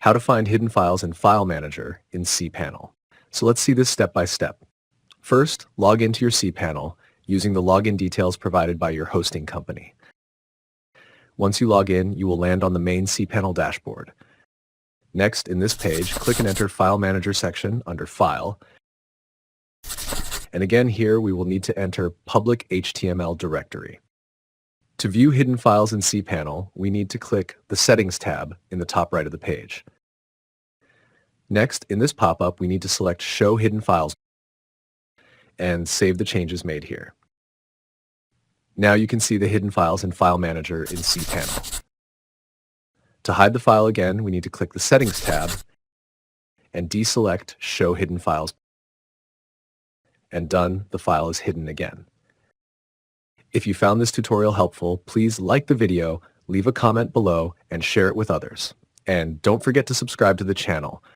How to find hidden files in File Manager in cPanel. So let's see this step by step. First, log into your cPanel using the login details provided by your hosting company. Once you log in, you will land on the main cPanel dashboard. Next, in this page, click and enter File Manager section under File. And again here, we will need to enter public HTML directory. To view hidden files in cPanel, we need to click the Settings tab in the top right of the page. Next, in this pop-up, we need to select Show Hidden Files and save the changes made here. Now you can see the hidden files in File Manager in cPanel. To hide the file again, we need to click the Settings tab and deselect Show Hidden Files. And done, the file is hidden again. If you found this tutorial helpful, please like the video, leave a comment below, and share it with others. And don't forget to subscribe to the channel.